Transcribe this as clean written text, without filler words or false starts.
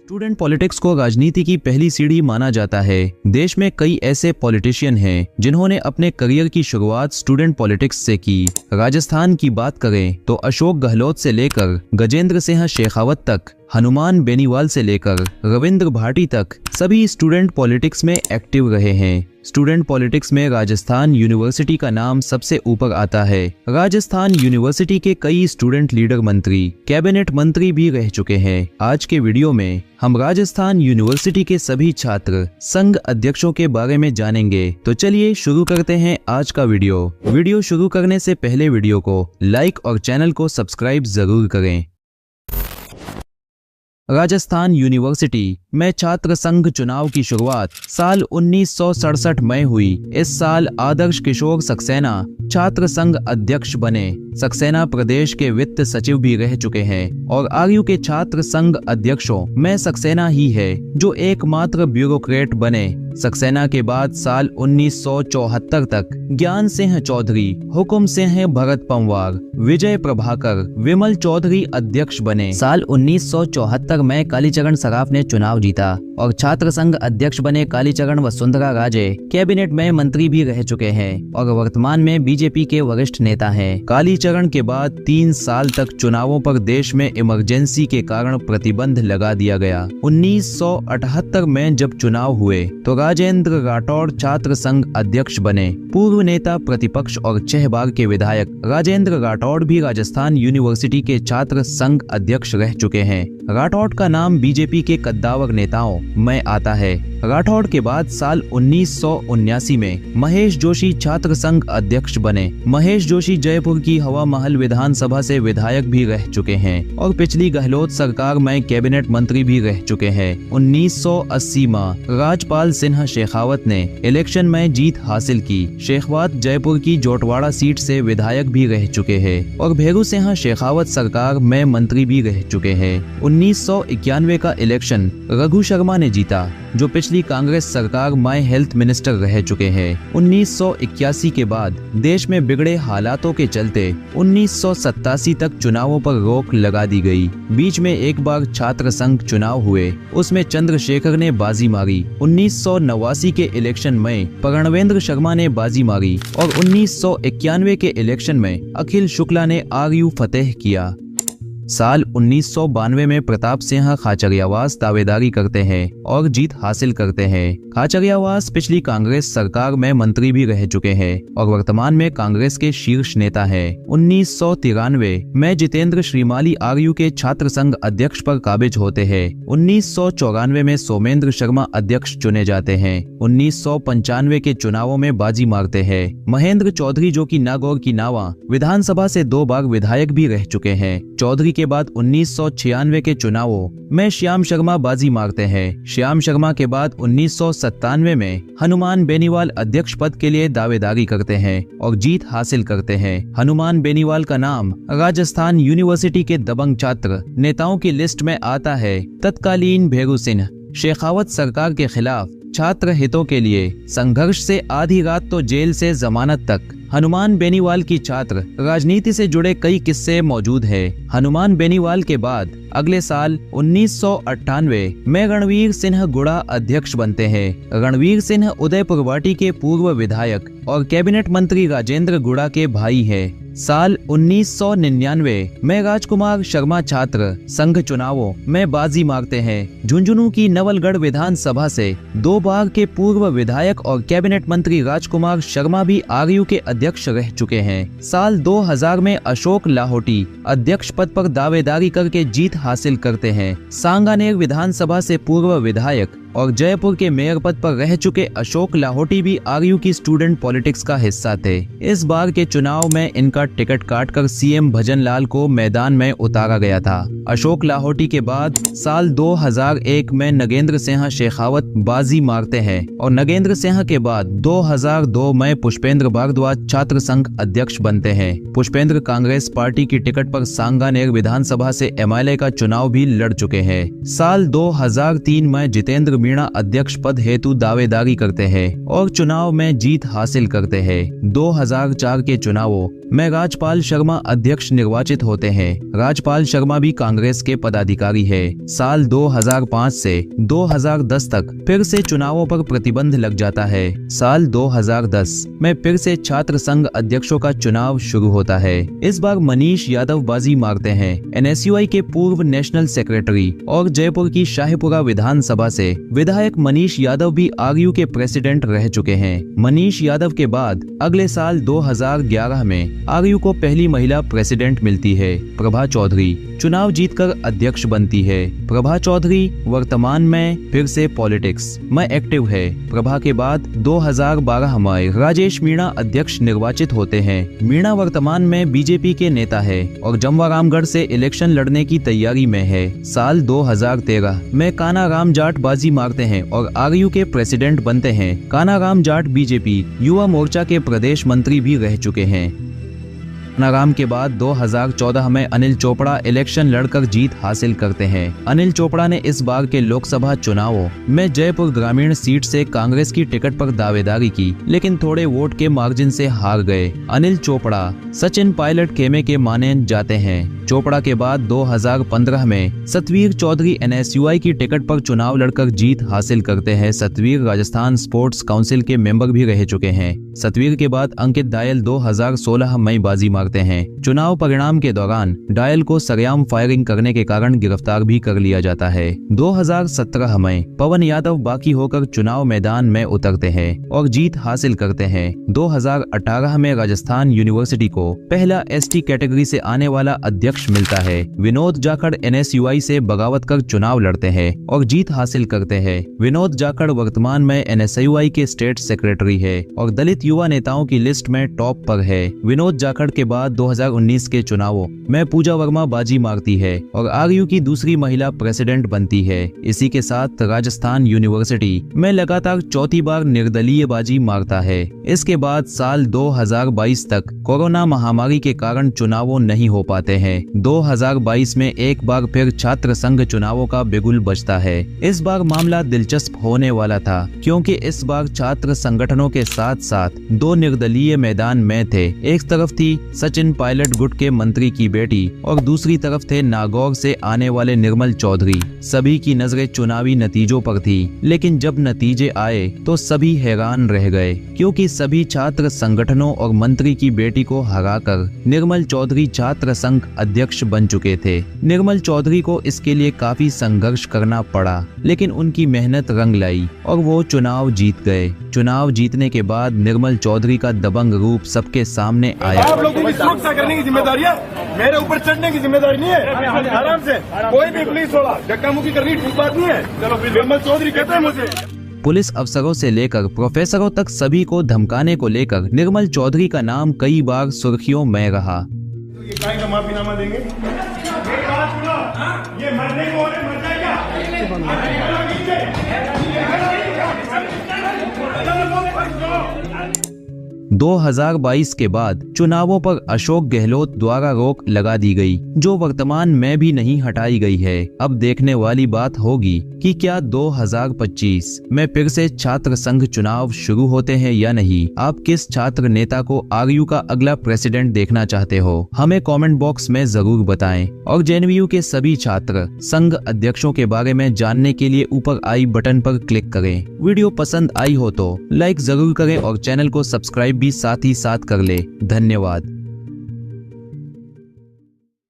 Student politics को राजनीति की पहली सीढ़ी माना जाता है। देश में कई ऐसे पॉलिटिशियन हैं जिन्होंने अपने करियर की शुरुआत स्टूडेंट पॉलिटिक्स से की। राजस्थान की बात करें तो अशोक गहलोत से लेकर गजेंद्र सिंह शेखावत तक, हनुमान बेनीवाल से लेकर रविंद्र भाटी तक सभी स्टूडेंट पॉलिटिक्स में एक्टिव रहे हैं। स्टूडेंट पॉलिटिक्स में राजस्थान यूनिवर्सिटी का नाम सबसे ऊपर आता है। राजस्थान यूनिवर्सिटी के कई स्टूडेंट लीडर मंत्री, कैबिनेट मंत्री भी रह चुके हैं। आज के वीडियो में हम राजस्थान यूनिवर्सिटी के सभी छात्र संघ अध्यक्षों के बारे में जानेंगे। तो चलिए शुरू करते हैं आज का वीडियो शुरू करने से पहले वीडियो को लाइक और चैनल को सब्सक्राइब जरूर करें। राजस्थान यूनिवर्सिटी में छात्र संघ चुनाव की शुरुआत साल 1967 में हुई। इस साल आदर्श किशोर सक्सेना छात्र संघ अध्यक्ष बने। सक्सेना प्रदेश के वित्त सचिव भी रह चुके हैं और आरयू के छात्र संघ अध्यक्षों में सक्सेना ही है जो एकमात्र ब्यूरोक्रेट बने। सक्सेना के बाद साल 1974 तक ज्ञान सिंह चौधरी, हुकुम सिंह भरत पंवार, विजय प्रभाकर, विमल चौधरी अध्यक्ष बने। साल 1974 में कालीचरण सराफ ने चुनाव जीता और छात्र संघ अध्यक्ष बने। कालीचरण वसुंधरा राजे कैबिनेट में मंत्री भी रह चुके हैं और वर्तमान में बीजेपी के वरिष्ठ नेता हैं। कालीचरण के बाद 3 साल तक चुनावों पर देश में इमरजेंसी के कारण प्रतिबंध लगा दिया गया। 1978 में जब चुनाव हुए तो राजेंद्र राठौड़ छात्र संघ अध्यक्ष बने। पूर्व नेता प्रतिपक्ष और 6 बार के विधायक राजेंद्र राठौड़ भी राजस्थान यूनिवर्सिटी के छात्र संघ अध्यक्ष रह चुके हैं। राठौड़ का नाम बीजेपी के कद्दावर नेताओं में आता है। राठौड़ के बाद साल 1979 में महेश जोशी छात्र संघ अध्यक्ष बने। महेश जोशी जयपुर की हवा महल विधानसभा से विधायक भी रह चुके हैं और पिछली गहलोत सरकार में कैबिनेट मंत्री भी रह चुके हैं। 1980 में राजपाल सिन्हा शेखावत ने इलेक्शन में जीत हासिल की। शेखावत जयपुर की जोटवाड़ा सीट से विधायक भी रह चुके हैं और भेरू सिंह शेखावत सरकार में मंत्री भी रह चुके हैं। 1991 का इलेक्शन रघु शर्मा ने जीता जो पिछली कांग्रेस सरकार में हेल्थ मिनिस्टर रह चुके हैं। 1981 के बाद देश में बिगड़े हालातों के चलते 1987 तक चुनावों पर रोक लगा दी गई। बीच में एक बार छात्र संघ चुनाव हुए, उसमें चंद्रशेखर ने बाजी मारी। 1989 के इलेक्शन में प्रणवेंद्र शर्मा ने बाजी मारी और 1991 के इलेक्शन में अखिल शुक्ला ने आरयू फतेह किया। साल 1992 में प्रताप सिंह खाचरियावास दावेदारी करते हैं और जीत हासिल करते हैं। खाचरियावास पिछली कांग्रेस सरकार में मंत्री भी रह चुके हैं और वर्तमान में कांग्रेस के शीर्ष नेता हैं। 1993 में जितेंद्र श्रीमाली आरयू के छात्र संघ अध्यक्ष पर काबिज होते हैं। 1994 में सोमेंद्र शर्मा अध्यक्ष चुने जाते हैं। 1995 के चुनावों में बाजी मारते हैं। महेंद्र चौधरी जो की नागौर की नावा विधानसभा से 2 बार विधायक भी रह चुके हैं। चौधरी के बाद 1996 के चुनावों में श्याम शर्मा बाजी मारते हैं। श्याम शर्मा के बाद 1997 में हनुमान बेनीवाल अध्यक्ष पद के लिए दावेदारी करते हैं और जीत हासिल करते हैं। हनुमान बेनीवाल का नाम राजस्थान यूनिवर्सिटी के दबंग छात्र नेताओं की लिस्ट में आता है। तत्कालीन भेरू सिंह शेखावत सरकार के खिलाफ छात्र हितों के लिए संघर्ष से आधी रात तो जेल से जमानत तक हनुमान बेनीवाल की छात्र राजनीति से जुड़े कई किस्से मौजूद हैं। हनुमान बेनीवाल के बाद अगले साल 1998 में रणवीर सिंह गुड़ा अध्यक्ष बनते हैं। रणवीर सिंह उदयपुरवाटी के पूर्व विधायक और कैबिनेट मंत्री राजेंद्र गुड़ा के भाई हैं। साल 1999 में राजकुमार शर्मा छात्र संघ चुनावों में बाजी मारते हैं। झुंझुनू की नवलगढ़ विधानसभा से 2 बार के पूर्व विधायक और कैबिनेट मंत्री राजकुमार शर्मा भी आरयू के अध्यक्ष रह चुके हैं। साल 2000 में अशोक लाहोटी अध्यक्ष पद पर दावेदारी करके जीत हासिल करते हैं। सांगानेर विधानसभा से पूर्व विधायक और जयपुर के मेयर पद पर रह चुके अशोक लाहोटी भी आरयू की स्टूडेंट पॉलिटिक्स का हिस्सा थे। इस बार के चुनाव में इनका टिकट काटकर सीएम भजनलाल को मैदान में उतारा गया था। अशोक लाहोटी के बाद साल 2001 में नगेंद्र सिंह शेखावत बाजी मारते हैं और नगेंद्र सिंह के बाद 2002 में पुष्पेंद्र भारद्वाज छात्र संघ अध्यक्ष बनते हैं। पुष्पेंद्र कांग्रेस पार्टी की टिकट पर सांगानेर विधानसभा से एमएलए का चुनाव भी लड़ चुके हैं। साल 2003 में जितेंद्र मीणा अध्यक्ष पद हेतु दावेदारी करते हैं और चुनाव में जीत हासिल करते हैं। 2004 के चुनावों में राजपाल शर्मा अध्यक्ष निर्वाचित होते हैं। राजपाल शर्मा भी कांग्रेस के पदाधिकारी है। साल 2005 से 2010 तक फिर से चुनावों पर प्रतिबंध लग जाता है। साल 2010 में फिर से छात्र संघ अध्यक्षों का चुनाव शुरू होता है। इस बार मनीष यादव बाजी मारते हैं। NSUI के पूर्व नेशनल सेक्रेटरी और जयपुर की शाहपुरा विधानसभा से विधायक मनीष यादव भी RU के प्रेसिडेंट रह चुके हैं। मनीष यादव के बाद अगले साल 2011 में RU को पहली महिला प्रेसिडेंट मिलती है। प्रभा चौधरी चुनाव जीतकर अध्यक्ष बनती है। प्रभा चौधरी वर्तमान में फिर से पॉलिटिक्स में एक्टिव है। प्रभा के बाद 2012 में राजेश मीणा अध्यक्ष निर्वाचित होते हैं। मीणा वर्तमान में बीजेपी के नेता है और जमवारामगढ़ से इलेक्शन लड़ने की तैयारी में है। साल 2013 में कानाराम जाट बाजी मारते हैं और RU के प्रेसिडेंट बनते हैं। कानाराम जाट बीजेपी युवा मोर्चा के प्रदेश मंत्री भी रह चुके हैं। कानाराम के बाद 2014 में अनिल चोपड़ा इलेक्शन लड़कर जीत हासिल करते हैं। अनिल चोपड़ा ने इस बार के लोकसभा चुनावों में जयपुर ग्रामीण सीट से कांग्रेस की टिकट पर दावेदारी की, लेकिन थोड़े वोट के मार्जिन से हार गए। अनिल चोपड़ा सचिन पायलट खेमे के माने जाते हैं। चोपड़ा के बाद 2015 में सतवीर चौधरी NSUI की टिकट पर चुनाव लड़कर जीत हासिल करते हैं। सतवीर राजस्थान स्पोर्ट्स काउंसिल के मेंबर भी रह चुके हैं। सतवीर के बाद अंकित डायल 2016 में बाजी मारते हैं। चुनाव परिणाम के दौरान डायल को सरेआम फायरिंग करने के कारण गिरफ्तार भी कर लिया जाता है। 2017 में पवन यादव बाकी होकर चुनाव मैदान में उतरते हैं और जीत हासिल करते हैं। 2018 में राजस्थान यूनिवर्सिटी को पहला ST कैटेगरी से आने वाला अध्यक्ष मिलता है। विनोद जाखड़ NSUI से बगावत कर चुनाव लड़ते हैं और जीत हासिल करते हैं। विनोद जाखड़ वर्तमान में NSUI के स्टेट सेक्रेटरी है और दलित युवा नेताओं की लिस्ट में टॉप पर है। विनोद जाखड़ के बाद 2019 के चुनावों में पूजा वर्मा बाजी मारती है और RU की दूसरी महिला प्रेसिडेंट बनती है। इसी के साथ राजस्थान यूनिवर्सिटी में लगातार चौथी बार निर्दलीय बाजी मारता है। इसके बाद साल 2022 तक कोरोना महामारी के कारण चुनावों नहीं हो पाते हैं। 2022 में एक बार फिर छात्र संघ चुनावों का बिगुल बजता है। इस बार मामला दिलचस्प होने वाला था क्योंकि इस बार छात्र संगठनों के साथ साथ दो निर्दलीय मैदान में थे। एक तरफ थी सचिन पायलट गुट के मंत्री की बेटी और दूसरी तरफ थे नागौर से आने वाले निर्मल चौधरी। सभी की नजरें चुनावी नतीजों पर थी, लेकिन जब नतीजे आए तो सभी हैरान रह गए क्योंकि सभी छात्र संगठनों और मंत्री की बेटी को हराकर निर्मल चौधरी छात्र संघ अध्यक्ष बन चुके थे। निर्मल चौधरी को इसके लिए काफी संघर्ष करना पड़ा, लेकिन उनकी मेहनत रंग लाई और वो चुनाव जीत गए। चुनाव जीतने के बाद निर्मल चौधरी का दबंग रूप सबके सामने आया। आप लोगों की सुरक्षा करने की जिम्मेदारी है, मेरे ऊपर चढ़ने की जिम्मेदारी नहीं है। आराम से कोई भी पुलिस वाला धक्का मुक्की करनी ठीक बात नहीं है। चलो निर्मल चौधरी कहते हैं मुझे। पुलिस अफसरों से लेकर प्रोफेसरों तक सभी को धमकाने को लेकर निर्मल चौधरी का नाम कई बार सुर्खियों में रहा। तो ये काय का माफीनामा देंगे? ये मरने को मर जाएगा। 2022 के बाद चुनावों पर अशोक गहलोत द्वारा रोक लगा दी गई, जो वर्तमान में भी नहीं हटाई गई है। अब देखने वाली बात होगी कि क्या 2025 में फिर से छात्र संघ चुनाव शुरू होते हैं या नहीं। आप किस छात्र नेता को RU का अगला प्रेसिडेंट देखना चाहते हो, हमें कमेंट बॉक्स में जरूर बताएं। और JNVU के सभी छात्र संघ अध्यक्षों के बारे में जानने के लिए ऊपर आई बटन पर क्लिक करें। वीडियो पसंद आई हो तो लाइक जरूर करें और चैनल को सब्सक्राइब भी साथ ही साथ कर ले। धन्यवाद।